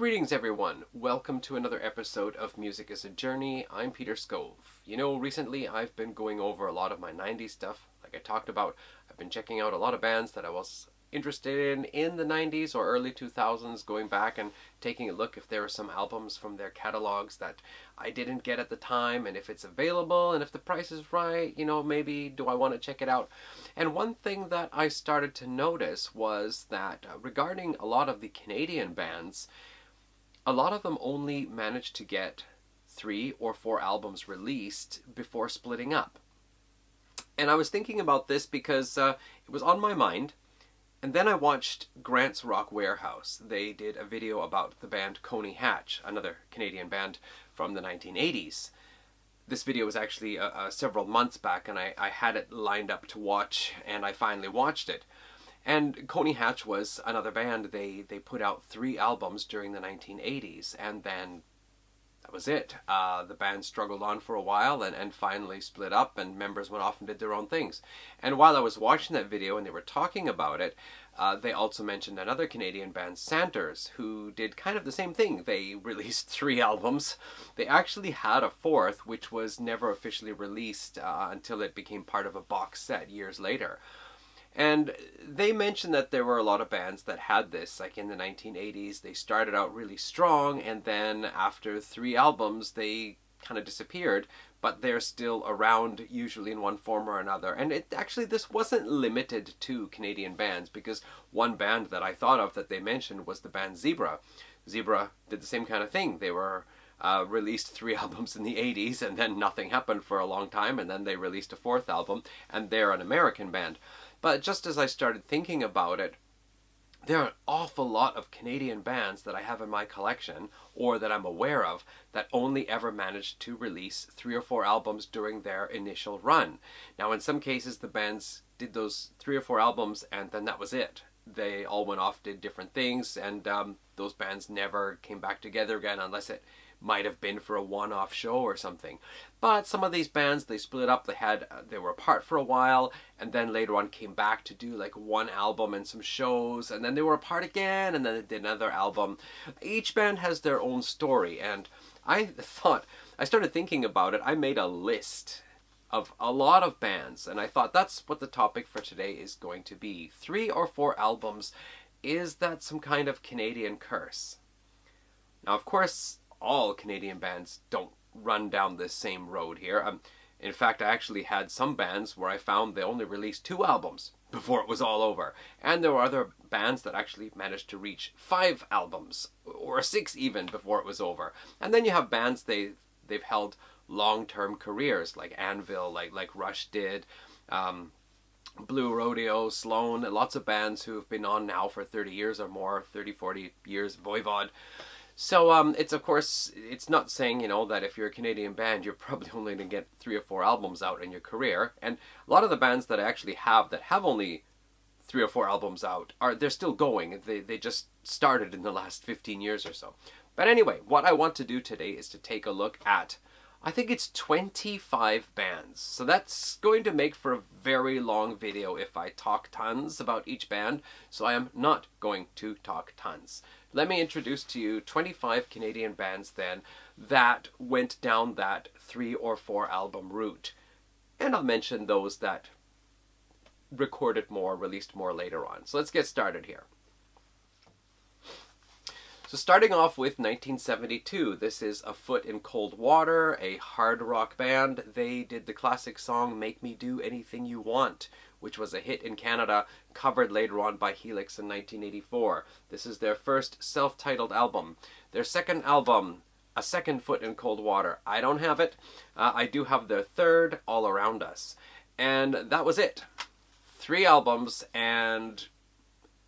Greetings everyone, welcome to another episode of Music is a Journey. I'm Peter Scove. You know, recently I've been going over a lot of my 90s stuff, like I talked about. I've been checking out a lot of bands that I was interested in the 90s or early 2000s, going back and taking a look if there were some albums from their catalogs that I didn't get at the time, and if it's available and if the price is right, you know, maybe do I want to check it out. And one thing that I started to notice was that regarding a lot of the Canadian bands, a lot of them only managed to get 3 or 4 albums released before splitting up. And I was thinking about this because it was on my mind. And then I watched Grant's Rock Warehouse. They did a video about the band Coney Hatch, another Canadian band from the 1980s. This video was actually several months back, and I had it lined up to watch, and I finally watched it. And Coney Hatch was another band. They put out 3 albums during the 1980s, and then that was it. The band struggled on for a while and finally split up, and members went off and did their own things. And while I was watching that video and they were talking about it, they also mentioned another Canadian band, Sanders, who did kind of the same thing. They released 3 albums. They actually had a 4th, which was never officially released until it became part of a box set years later. And they mentioned that there were a lot of bands that had this, like in the 1980s. They started out really strong, and then after 3 albums, they kind of disappeared, but they're still around, usually in one form or another. And this wasn't limited to Canadian bands, because one band that I thought of that they mentioned was the band Zebra. Zebra did the same kind of thing. They were released 3 albums in the 80s, and then nothing happened for a long time, and then they released a 4th album, and they're an American band. But just as I started thinking about it, there are an awful lot of Canadian bands that I have in my collection, or that I'm aware of, that only ever managed to release 3 or 4 albums during their initial run. Now, in some cases, the bands did those 3 or 4 albums, and then that was it. They all went off, did different things, and those bands never came back together again, unless it might have been for a one-off show or something. But some of these bands, they split up. They were apart for a while, and then later on came back to do like 1 album and some shows, and then they were apart again, and then they did another album. Each band has their own story, and I started thinking about it. I made a list of a lot of bands, and I thought that's what the topic for today is going to be. 3 or 4 albums. Is that some kind of Canadian curse? Now, of course, all Canadian bands don't run down this same road here. In fact, I actually had some bands where I found they only released 2 albums before it was all over. And there were other bands that actually managed to reach 5 albums, or 6 even, before it was over. And then you have bands, they've held long-term careers, like Anvil, like Rush did, Blue Rodeo, Sloan, lots of bands who have been on now for 30 years or more, 30, 40 years, Voivod. So it's not saying, you know, that if you're a Canadian band, you're probably only going to get 3 or 4 albums out in your career. And a lot of the bands that I actually have that have only 3 or 4 albums out, they're still going. They just started in the last 15 years or so. But anyway, what I want to do today is to take a look at, I think it's 25 bands. So that's going to make for a very long video if I talk tons about each band. So I am not going to talk tons. Let me introduce to you 25 Canadian bands then that went down that 3 or 4 album route. And I'll mention those that recorded more, released more later on. So let's get started here. So starting off with 1972, this is A Foot in Cold Water, a hard rock band. They did the classic song Make Me Do Anything You Want, which was a hit in Canada, covered later on by Helix in 1984. This is their first self-titled album. Their second album, A Second Foot in Cold Water. I don't have it. I do have their third, All Around Us. And that was it. 3 albums, and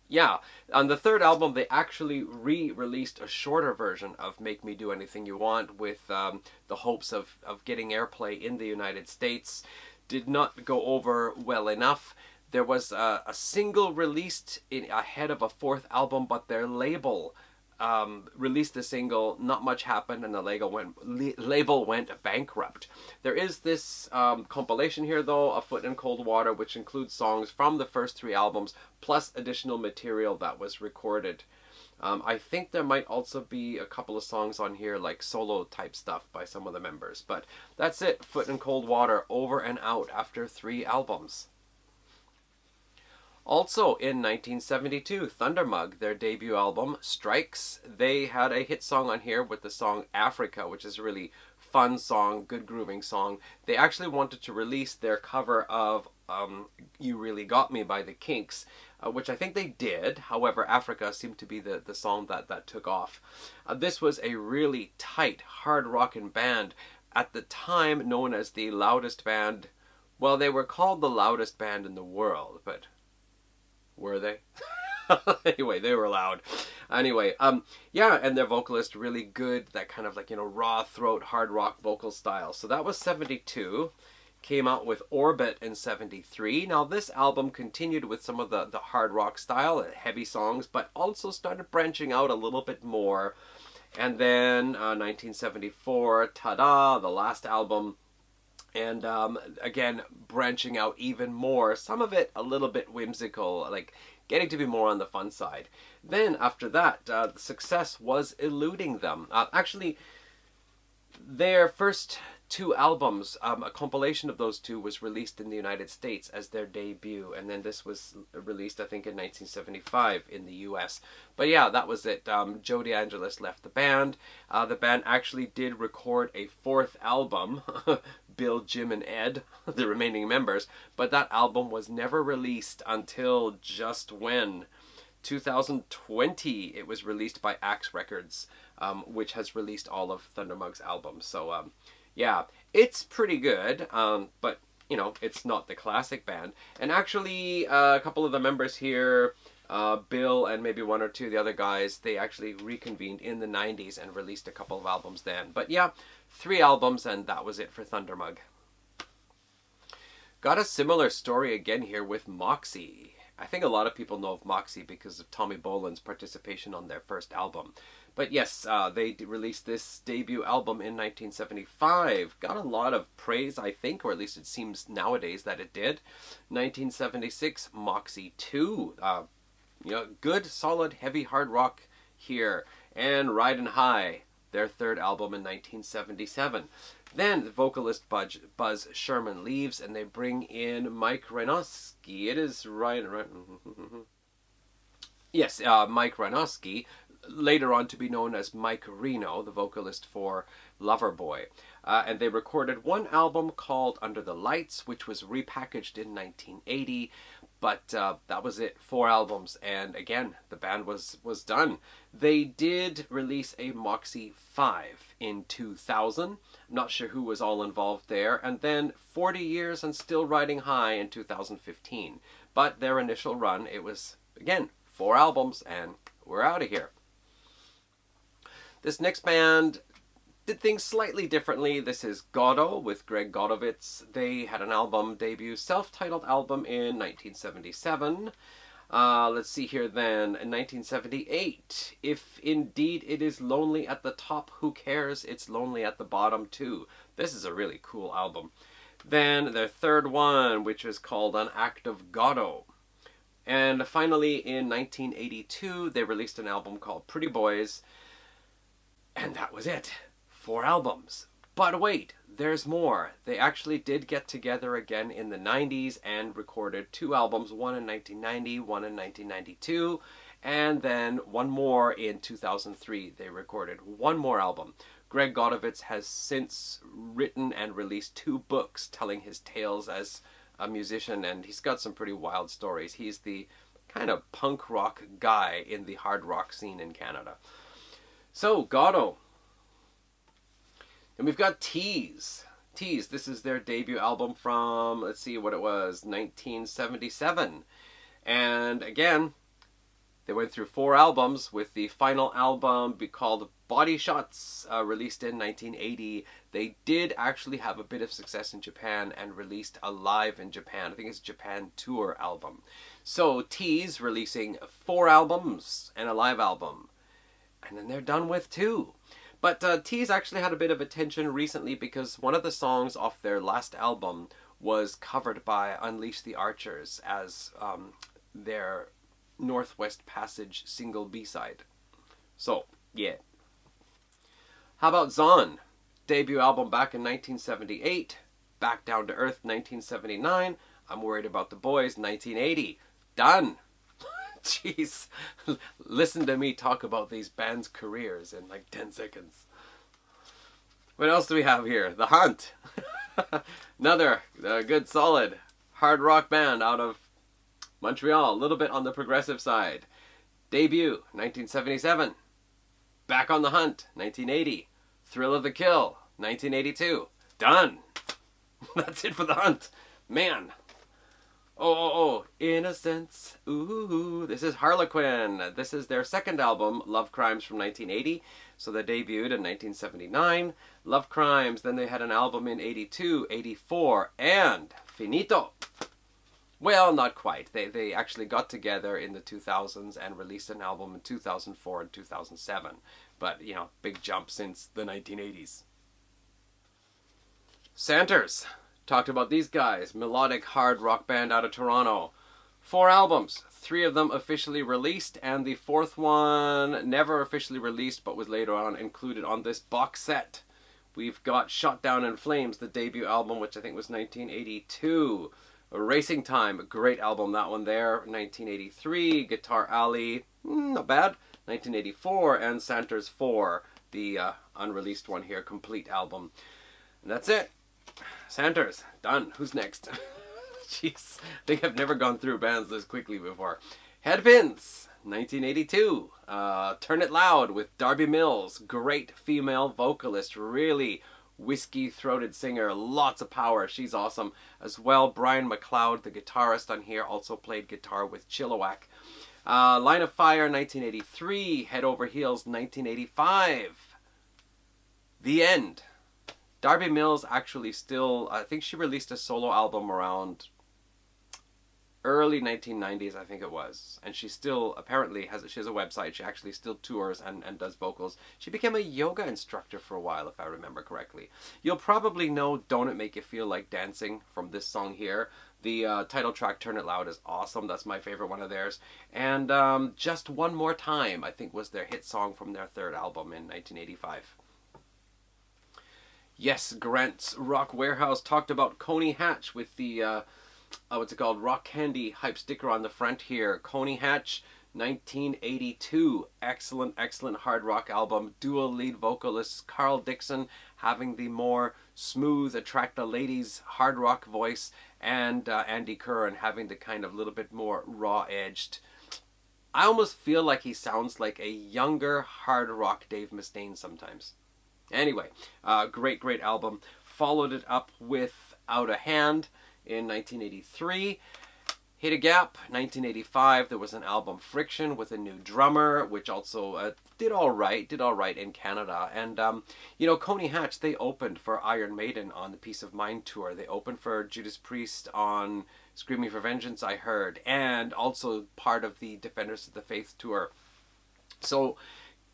yeah, on the third album, they actually re-released a shorter version of Make Me Do Anything You Want with the hopes of getting airplay in the United States. Did not go over well enough. There was a single released ahead of a 4th album, but their label released the single, not much happened, and the label went bankrupt. There is this compilation here, though, A Foot in Cold Water, which includes songs from the first 3 albums, plus additional material that was recorded I think there might also be a couple of songs on here like solo type stuff by some of the members. But that's it. Foot in Cold Water, over and out after 3 albums. Also in 1972, Thundermug, their debut album, Strikes, they had a hit song on here with the song Africa, which is a really fun song, good grooving song. They actually wanted to release their cover of You Really Got Me by the Kinks, which I think they did. However, Africa seemed to be the song that took off. This was a really tight, hard rockin' band, at the time known as the loudest band. Well, they were called the loudest band in the world, but were they? Anyway, they were loud. Anyway, yeah, and their vocalist really good, that kind of like, raw throat, hard rock vocal style. So that was 72. Came out with Orbit in 73. Now this album continued with some of the hard rock style, heavy songs, but also started branching out a little bit more. And then 1974, Ta-Da, the last album. And again, branching out even more. Some of it a little bit whimsical, like getting to be more on the fun side. Then after that, the success was eluding them. Actually, their first 2 albums, a compilation of those 2 was released in the United States as their debut, and then this was released, I think, in 1975 in the US. But yeah, that was it. Joe DeAngelis left the band. The band actually did record a 4th album, Bill, Jim, and Ed, the remaining members, but that album was never released until just when? 2020, it was released by Axe Records, which has released all of Thundermug's albums. So, yeah, it's pretty good, but, it's not the classic band. And actually, a couple of the members here, Bill and maybe 1 or 2 of the other guys, they actually reconvened in the 90s and released a couple of albums then. But yeah, 3 albums, and that was it for Thundermug. Got a similar story again here with Moxie. I think a lot of people know of Moxie because of Tommy Boland's participation on their first album. But yes, they released this debut album in 1975. Got a lot of praise, I think, or at least it seems nowadays that it did. 1976, Moxie 2. Good, solid, heavy hard rock here. And Ridin' High, their 3rd album in 1977. Then the vocalist Buzz Sherman leaves, and they bring in Mike Renoski. It is Yes, Mike Renoski, later on to be known as Mike Reno, the vocalist for Loverboy. And they recorded 1 album called Under the Lights, which was repackaged in 1980. But that was it, 4 albums, and again, the band was done. They did release a Moxie 5 in 2000. I'm not sure who was all involved there. And then 40 Years and Still Riding High in 2015. But their initial run, it was, again, 4 albums, and we're out of here. This next band did things slightly differently. This is Goddo with Greg Godovitz. They had an album debut, self-titled album in 1977. Let's see here then, in 1978, If Indeed It Is Lonely at the Top, Who Cares? It's Lonely at the Bottom Too. This is a really cool album. Then their 3rd one, which is called An Act of Goddo. And finally, in 1982, they released an album called Pretty Boys. And that was it. 4 albums. But wait, there's more. They actually did get together again in the 90s and recorded 2 albums, one in 1990, one in 1992, and then one more in 2003. They recorded 1 more album. Greg Godovitz has since written and released 2 books telling his tales as a musician, and he's got some pretty wild stories. He's the kind of punk rock guy in the hard rock scene in Canada. So, Goddo. And we've got Tease. Tease, this is their debut album from, let's see what it was, 1977. And again, they went through 4 albums, with the final album called Body Shots, released in 1980. They did actually have a bit of success in Japan and released a live in Japan. I think it's a Japan tour album. So Tease releasing 4 albums and a live album. And then they're done with 2. But Tease actually had a bit of attention recently because one of the songs off their last album was covered by Unleash the Archers as their Northwest Passage single B-side. So, yeah. How about Zon? Debut album back in 1978. Back Down to Earth 1979. I'm Worried About the Boys 1980. Done. Jeez. Listen to me talk about these bands' careers in like 10 seconds. What else do we have here? The Hunt. Another good solid hard rock band out of Montreal. A little bit on the progressive side. Debut 1977. Back on the Hunt 1980. Thrill of the Kill 1982. Done. That's it for the Hunt. Man. Oh, Innocence. Ooh, this is Harlequin. This is their second album, Love Crimes, from 1980. So they debuted in 1979. Love Crimes, then they had an album in 82, 84, and Finito. Well, not quite. They actually got together in the 2000s and released an album in 2004 and 2007. But, you know, big jump since the 1980s. Santers. Talked about these guys. Melodic hard rock band out of Toronto. 4 albums. 3 of them officially released, and the 4th one never officially released, but was later on included on this box set. We've got Shot Down in Flames, the debut album, which I think was 1982. Racing Time, a great album, that one there. 1983. Guitar Alley, not bad. 1984. And Santers 4, the unreleased one here, complete album. And that's it. Santers, done. Who's next? Jeez, I think I've never gone through bands this quickly before. Headpins, 1982. Turn It Loud with Darby Mills. Great female vocalist. Really whiskey-throated singer. Lots of power. She's awesome. As well, Brian McLeod, the guitarist on here, also played guitar with Chilliwack. Line of Fire, 1983. Head Over Heels, 1985. The End. Darby Mills actually still, I think she released a solo album around early 1990s, I think it was. And she still apparently she has a website. She actually still tours and does vocals. She became a yoga instructor for a while, if I remember correctly. You'll probably know Don't It Make You Feel Like Dancing from this song here. The title track, Turn It Loud, is awesome. That's my favorite one of theirs. And Just One More Time, I think, was their hit song from their 3rd album in 1985. Yes, Grant's Rock Warehouse talked about Coney Hatch with the, what's it called, Rock Candy hype sticker on the front here. Coney Hatch, 1982. Excellent, excellent hard rock album. Dual lead vocalists, Carl Dixon having the more smooth, attract the ladies hard rock voice, and Andy Curran having the kind of little bit more raw-edged. I almost feel like he sounds like a younger hard rock Dave Mustaine sometimes. Anyway, great album. Followed it up with Out of Hand in 1983. Hit a Gap, 1985. There was an album, Friction, with a new drummer, which also did all right in Canada. And, you know, Coney Hatch, they opened for Iron Maiden on the Peace of Mind tour. They opened for Judas Priest on Screaming for Vengeance, I heard. And also part of the Defenders of the Faith tour. So,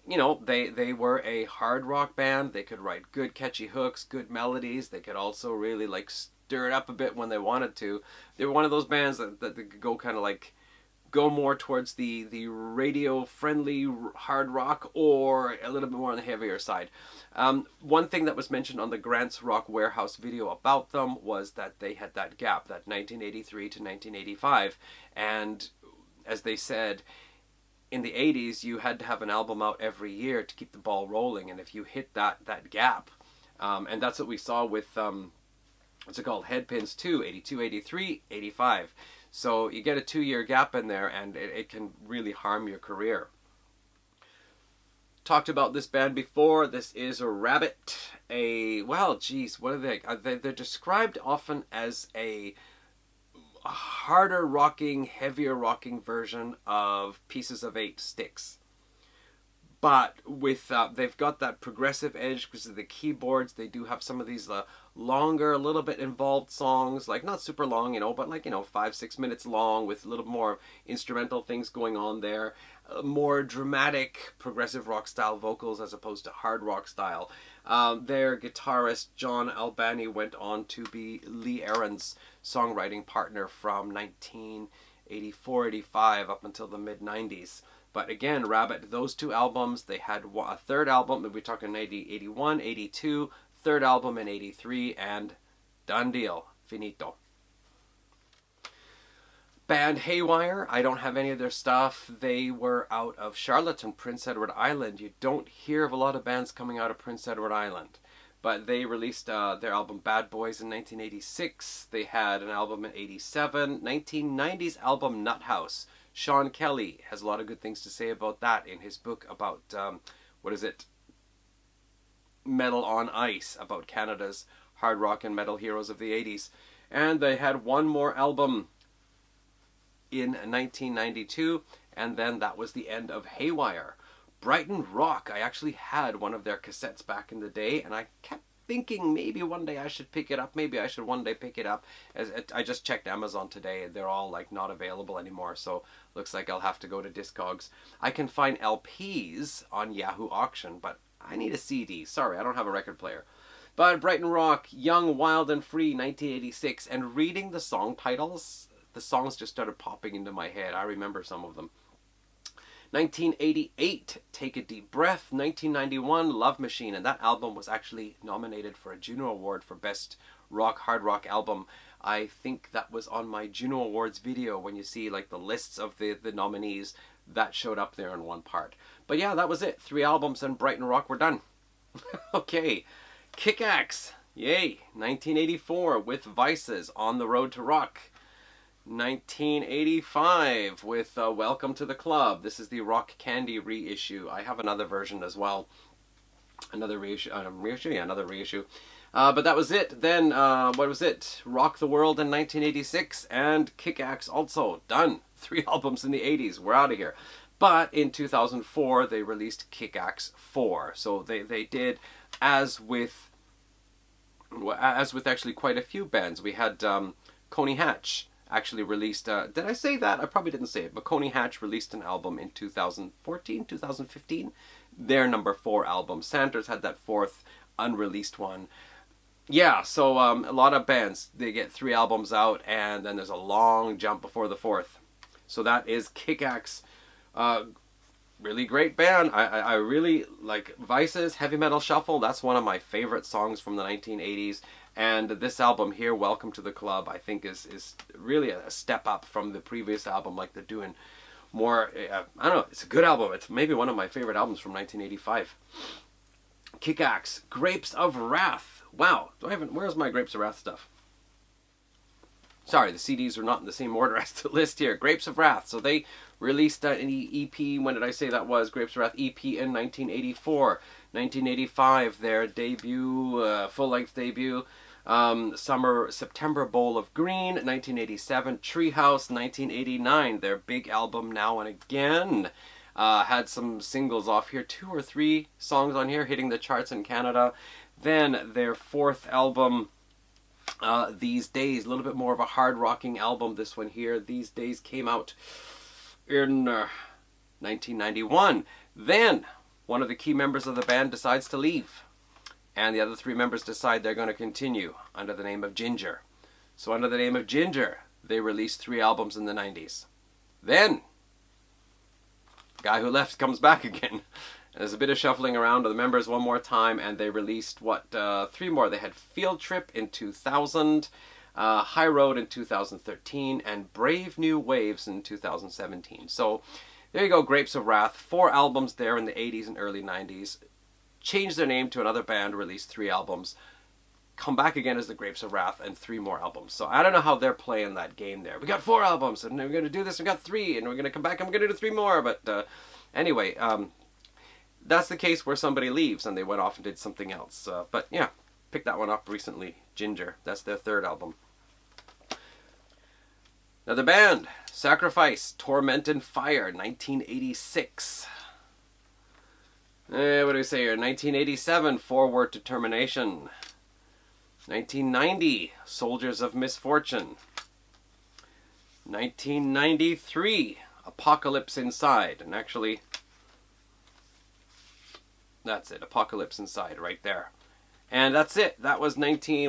you know, they were a hard rock band. They could write good catchy hooks, good melodies. They could also really like stir it up a bit when they wanted to. They were one of those bands that could go kind of like, go more towards the radio friendly hard rock or a little bit more on the heavier side. One thing that was mentioned on the Grant's Rock Warehouse video about them was that they had that gap, that 1983 to 1985. And as they said, in the 80s, you had to have an album out every year to keep the ball rolling. And if you hit that gap, and that's what we saw with, what's it called, Headpins 2, 82, 83, 85. So you get a 2-year gap in there, and it can really harm your career. Talked about this band before. This is a Rabbit. Well, geez, what are they? They're described often as a harder rocking, heavier rocking version of Pieces of 8 Sticks. But with they've got that progressive edge because of the keyboards. They do have some of these longer, a little bit involved songs, like not super long, you know, but like, you know, 5-6 minutes long with a little more instrumental things going on there. More dramatic progressive rock style vocals as opposed to hard rock style. Their guitarist John Albani went on to be Lee Aaron's songwriting partner from 1984-85 up until the mid-90s. But again, Rabbit, those two albums, they had a third album, we're talking 81, 82, third album in 83, and done deal, finito. Band Haywire, I don't have any of their stuff. They were out of Charlottetown, Prince Edward Island. You don't hear of a lot of bands coming out of Prince Edward Island. But they released their album Bad Boys in 1986. They had an album in 87. 1990s album Nut House. Sean Kelly has a lot of good things to say about that in his book about, Metal on Ice, about Canada's hard rock and metal heroes of the 80s. And they had one more album in 1992, and then that was the end of Haywire. Brighton Rock, I actually had one of their cassettes back in the day, and I kept thinking maybe one day I should pick it up, maybe I should one day pick it up. I just checked Amazon today, and they're all like not available anymore, so looks like I'll have to go to Discogs. I can find LPs on Yahoo Auction, but I need a CD. Sorry, I don't have a record player. But Brighton Rock, Young, Wild and Free, 1986, and reading the song titles, the songs just started popping into my head. I remember some of them. 1988, Take a Deep Breath. 1991, Love Machine. And that album was actually nominated for a Juno Award for Best Hard Rock Album. I think that was on my Juno Awards video when you see like the lists of the nominees. That showed up there in one part. But yeah, that was it. 3 albums and Brighton Rock were done. Okay. Kick-Axe. Yay. 1984 with Vices, On the Road to Rock. 1985 with Welcome to the Club. This is the Rock Candy reissue. I have another version as well. Another reissue. Another reissue. But that was it. Then, what was it? Rock the World in 1986 and Kick-Axe also. Done. 3 albums in the 80s. We're out of here. But in 2004, they released Kick-Axe 4. So they did, as with actually quite a few bands. We had Coney Hatch actually released, did I say that? I probably didn't say it, but Coney Hatch released an album in 2014, 2015, their number 4 album. Sanders had that 4th unreleased one. Yeah, so a lot of bands, they get 3 albums out, and then there's a long jump before the 4th. So that is Kick-Axe. Really great band. I really like Vices, Heavy Metal Shuffle. That's one of my favorite songs from the 1980s. And this album here, Welcome to the Club, I think is really a step up from the previous album. Like they're doing more, I don't know, it's a good album. It's maybe one of my favorite albums from 1985. Kick-Axe, Grapes of Wrath. Wow, where's my Grapes of Wrath stuff? Sorry, the CDs are not in the same order as the list here. Grapes of Wrath. So they released an EP, when did I say that was? Grapes of Wrath EP in 1984. 1985, their debut, full-length debut. September Bowl of Green. 1987, Treehouse. 1989, their big album Now and Again. Had some singles off here. 2 or 3 songs on here hitting the charts in Canada. Then their 4th album, These Days, a little bit more of a hard rocking album. This one here, These Days, came out in 1991. Then one of the key members of the band decides to leave, and the other 3 members decide they're going to continue under the name of Ginger. So under the name of Ginger, they released 3 albums in the 90s. Then the guy who left comes back again. There's a bit of shuffling around of the members one more time, and they released 3 more. They had Field Trip in 2000, High Road in 2013, and Brave New Waves in 2017. So there you go, Grapes of Wrath. 4 albums there in the 80s and early 90s. Changed their name to another band, released 3 albums. Come back again as the Grapes of Wrath, and 3 more albums. So I don't know how they're playing that game there. We got 4 albums, and we're going to do this. We got 3, and we're going to come back and we're going to do 3 more. But anyway, that's the case where somebody leaves and they went off and did something else. But yeah, picked that one up recently. Ginger. That's their 3rd album. Another band, Sacrifice, Torment and Fire, 1986. What do we say here? 1987, Forward Determination. 1990, Soldiers of Misfortune. 1993, Apocalypse Inside. And actually, that's it, Apocalypse Inside right there. And that's it. That was 93.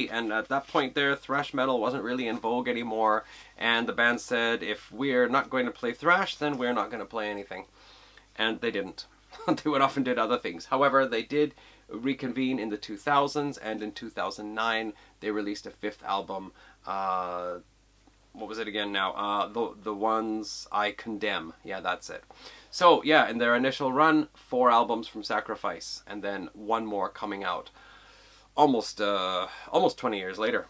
And at that point there, thrash metal wasn't really in vogue anymore. And the band said, if we're not going to play thrash, then we're not going to play anything. And they didn't. They went off and did other things. However, they did reconvene in the 2000s, and in 2009 they released a fifth album. What was it again now? The Ones I Condemn. Yeah, that's it. So yeah, in their initial run, 4 albums from Sacrifice, and then one more coming out almost 20 years later.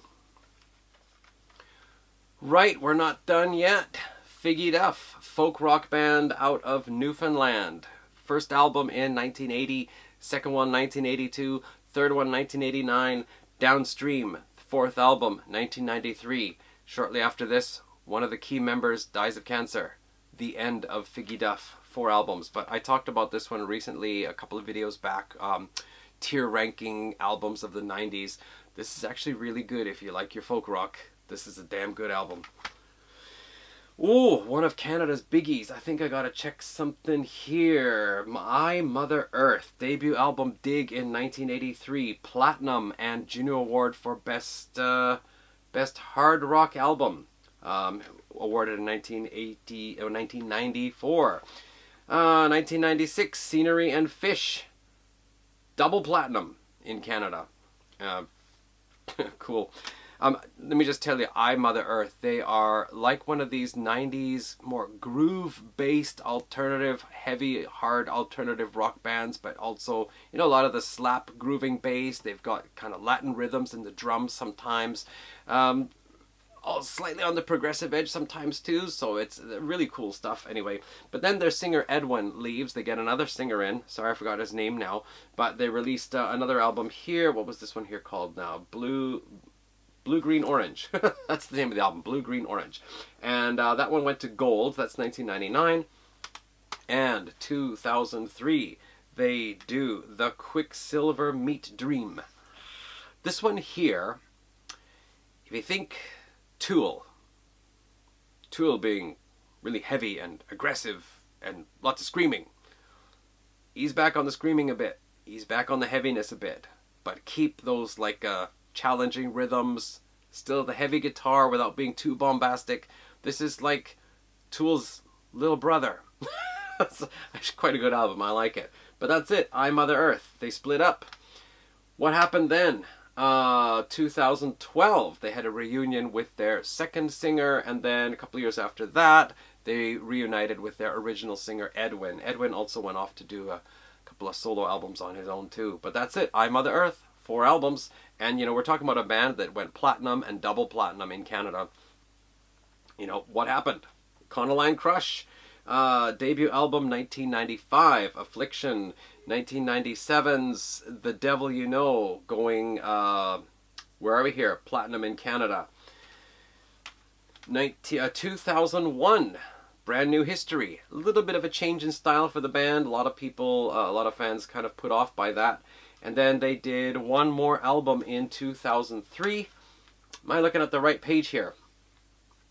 Right, we're not done yet. Figgy Duff, folk rock band out of Newfoundland. First album in 1980, second one 1982, third one 1989, Downstream, fourth album 1993. Shortly after this, one of the key members dies of cancer. The end of Figgy Duff, 4 albums. But I talked about this one recently, a couple of videos back, tier ranking albums of the 90s. This is actually really good if you like your folk rock. This is a damn good album. Ooh, one of Canada's biggies. I think I gotta check something here. My Mother Earth, debut album Dig in 1983, platinum and Juno Award for best hard rock album, awarded in 1994. 1996, Scenery and Fish, double platinum in Canada. Cool. Let me just tell you, I Mother Earth, they are like one of these 90s more groove-based alternative, heavy, hard alternative rock bands, but also, a lot of the slap grooving bass. They've got kind of Latin rhythms in the drums sometimes. Slightly on the progressive edge sometimes too, so it's really cool stuff anyway. But then their singer Edwin leaves. They get another singer in. Sorry, I forgot his name now. But they released another album here. What was this one here called now? Blue, Green, Orange. That's the name of the album, Blue, Green, Orange. And that one went to gold. That's 1999. And 2003, they do The Quicksilver Meat Dream. This one here, if you think Tool being really heavy and aggressive and lots of screaming, ease back on the screaming a bit, ease back on the heaviness a bit, but keep those challenging rhythms, still the heavy guitar without being too bombastic. This is like Tool's little brother. It's quite a good album, I like it. But that's it, I Mother Earth. They split up. What happened then? 2012, they had a reunion with their second singer, and then a couple of years after that, they reunited with their original singer, Edwin. Edwin also went off to do a couple of solo albums on his own too. But that's it, I Mother Earth, 4 albums. And, we're talking about a band that went platinum and double platinum in Canada. What happened? Econoline Crush, debut album 1995, Affliction, 1997's The Devil You Know, going, where are we here? Platinum in Canada. 2001, Brand New History. A little bit of a change in style for the band. A lot of people, a lot of fans kind of put off by that. And then they did one more album in 2003. Am I looking at the right page here?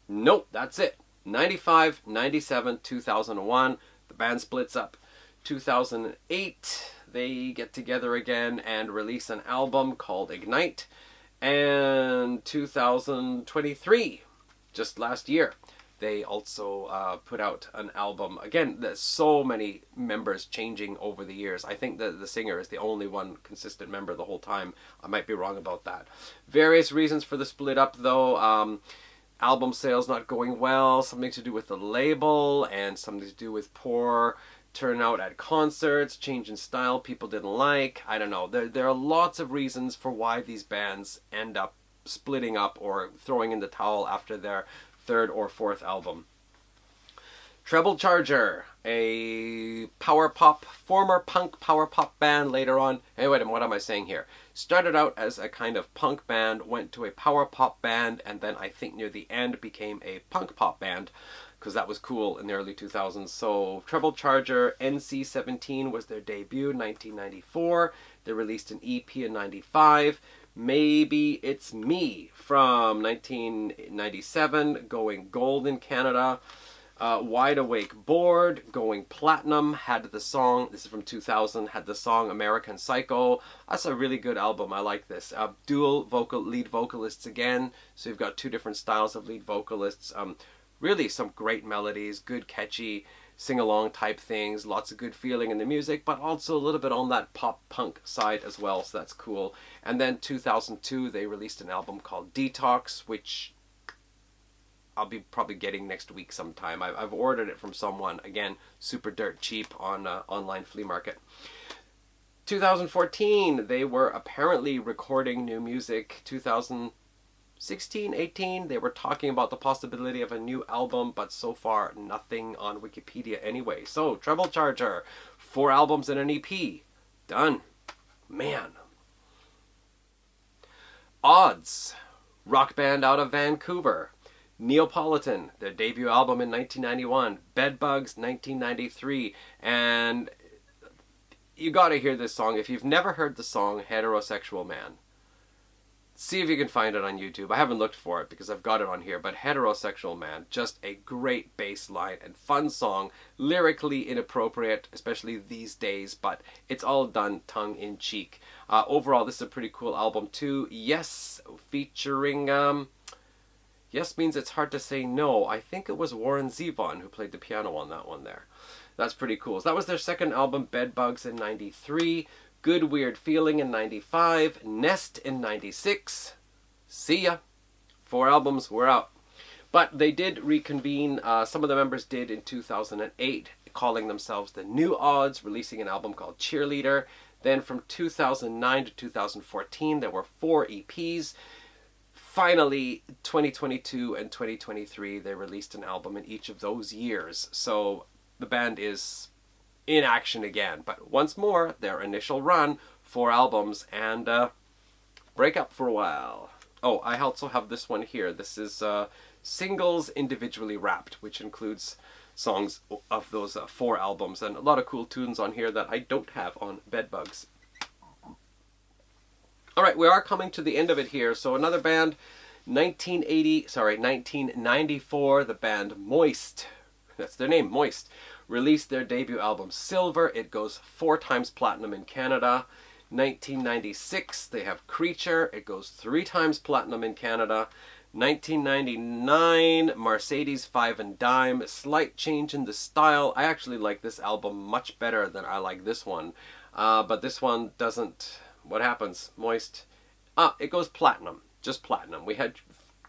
Nope, that's it. 95, 97, 2001. The band splits up. 2008, they get together again and release an album called Ignite. And 2023, just last year, they also put out an album. Again, there's so many members changing over the years. I think that the singer is the only one consistent member the whole time. I might be wrong about that. Various reasons for the split up though. Album sales not going well, something to do with the label, and something to do with poor turnout at concerts, change in style people didn't like. I don't know. There are lots of reasons for why these bands end up splitting up or throwing in the towel after their third or fourth album. Treble Charger, a power pop, former punk power pop band later on. Hey, wait a minute, what am I saying here? Started out as a kind of punk band, went to a power pop band, and then I think near the end became a punk pop band, because that was cool in the early 2000s. So Treble Charger, NC-17 was their debut, 1994. They released an EP in 95. Maybe It's Me from 1997, going gold in Canada. Wide Awake Bored, going platinum, had the song, this is from 2000, had the song American Psycho. That's a really good album, I like this. Dual lead vocalists again, so you've got two different styles of lead vocalists. Really some great melodies, good catchy sing-along type things, lots of good feeling in the music, but also a little bit on that pop-punk side as well, so that's cool. And then 2002, they released an album called Detox, which I'll be probably getting next week sometime. I've ordered it from someone, again, super dirt cheap on online flea market. 2014, they were apparently recording new music. 2016, 18, they were talking about the possibility of a new album, but so far nothing on Wikipedia anyway. So, Treble Charger, 4 albums and an EP. Done. Man. Odds, rock band out of Vancouver. Neapolitan, their debut album in 1991, Bedbugs 1993, and you gotta hear this song. If you've never heard the song Heterosexual Man, see if you can find it on YouTube. I haven't looked for it because I've got it on here, but Heterosexual Man, just a great bass line and fun song, lyrically inappropriate, especially these days, but it's all done tongue-in-cheek. Overall, this is a pretty cool album too. Yes, featuring... Yes means it's hard to say no. I think it was Warren Zevon who played the piano on that one there. That's pretty cool. So that was their second album, Bedbugs in 93, Good Weird Feeling in 95, Nest in 96. See ya. 4 albums, we're out. But they did reconvene. Some of the members did in 2008, calling themselves the New Odds, releasing an album called Cheerleader. Then from 2009 to 2014, there were 4 EPs. Finally, 2022 and 2023, they released an album in each of those years. So the band is in action again. But once more, their initial run, 4 albums, and break up for a while. Oh, I also have this one here. This is singles individually wrapped, which includes songs of those 4 albums. And a lot of cool tunes on here that I don't have on Bedbugs. Alright, we are coming to the end of it here. So another band, 1994, the band Moist, that's their name, Moist, released their debut album Silver. It goes 4 times platinum in Canada. 1996, they have Creature. It goes 3 times platinum in Canada. 1999, Mercedes 5 and Dime. Slight change in the style. I actually like this album much better than I like this one. But this one doesn't... What happens? Moist. It goes platinum. Just platinum. We had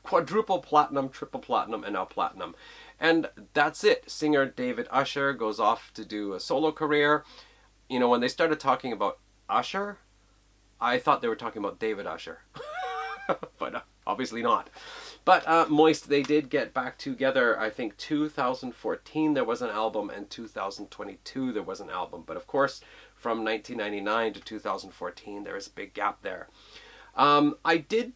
quadruple platinum, triple platinum, and now platinum. And that's it. Singer David Usher goes off to do a solo career. You know, when they started talking about Usher, I thought they were talking about David Usher. But obviously not. But Moist, they did get back together. I think 2014 there was an album, and 2022 there was an album. But of course, from 1999 to 2014, there is a big gap there. I did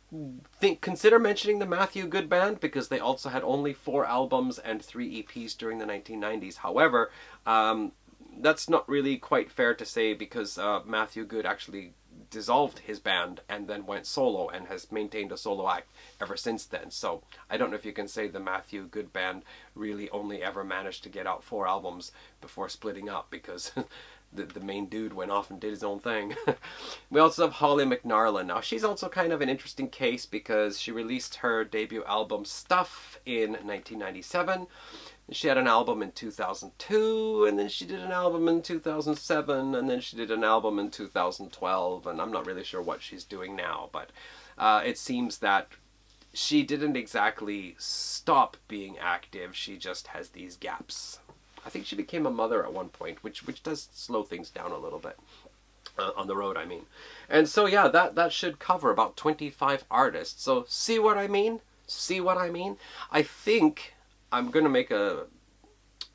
consider mentioning the Matthew Good Band, because they also had only 4 albums and 3 EPs during the 1990s. However, that's not really quite fair to say, because Matthew Good actually dissolved his band and then went solo and has maintained a solo act ever since then. So I don't know if you can say the Matthew Good Band really only ever managed to get out 4 albums before splitting up, because the main dude went off and did his own thing. We also have Holly McNarlin. Now, she's also kind of an interesting case, because she released her debut album Stuff in 1997. She had an album in 2002, and then she did an album in 2007, and then she did an album in 2012, and I'm not really sure what she's doing now, but it seems that she didn't exactly stop being active, she just has these gaps. I think she became a mother at one point, which does slow things down a little bit. On the road, I mean. And so, yeah, that should cover about 25 artists. So, see what I mean? See what I mean? I think... I'm going to make a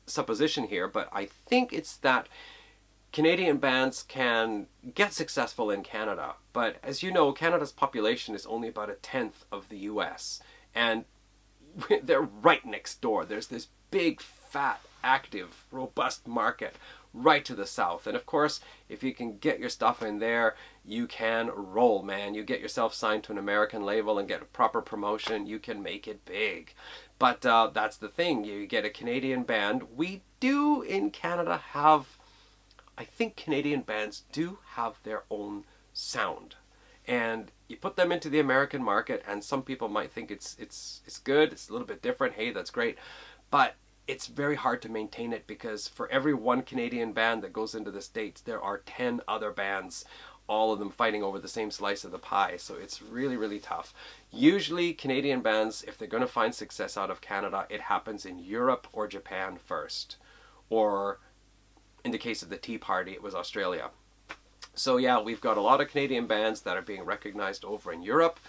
supposition here, but I think it's that Canadian bands can get successful in Canada. But as you know, Canada's population is only about 1/10 of the US. And they're right next door. There's this big, fat, active, robust market right to the south. And of course, if you can get your stuff in there, you can roll, man. You get yourself signed to an American label and get a proper promotion, you can make it big. But that's the thing, you get a Canadian band. We do in Canada have, I think Canadian bands do have their own sound. And you put them into the American market, and some people might think it's good, it's a little bit different, hey, that's great. But it's very hard to maintain it, because for every one Canadian band that goes into the States, there are 10 other bands, all of them fighting over the same slice of the pie. So it's really, really tough. Usually Canadian bands, if they're going to find success out of Canada, it happens in Europe or Japan first. Or in the case of the Tea Party, it was Australia. So yeah, we've got a lot of Canadian bands that are being recognized over in Europe,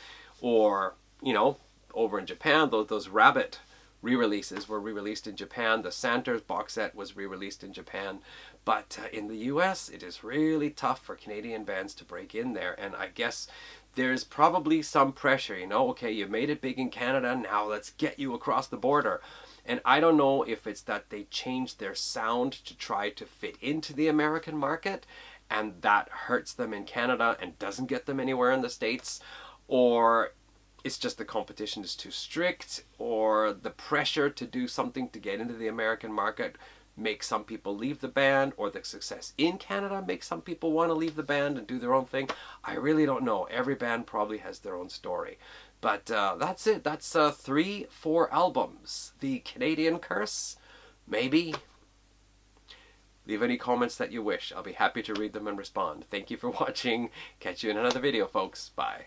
or, you know, over in Japan. Those Rabbit re-releases were re-released in Japan. The Santers box set was re-released in Japan. But in the US, it is really tough for Canadian bands to break in there. And I guess there's probably some pressure, you know, okay, you made it big in Canada, now let's get you across the border. And I don't know if it's that they changed their sound to try to fit into the American market, and that hurts them in Canada and doesn't get them anywhere in the States, or it's just the competition is too strict, or the pressure to do something to get into the American market makes some people leave the band, or the success in Canada makes some people want to leave the band and do their own thing. I really don't know. Every band probably has their own story. But that's it. That's 3-4 albums. The Canadian Curse? Maybe. Leave any comments that you wish. I'll be happy to read them and respond. Thank you for watching. Catch you in another video, folks. Bye.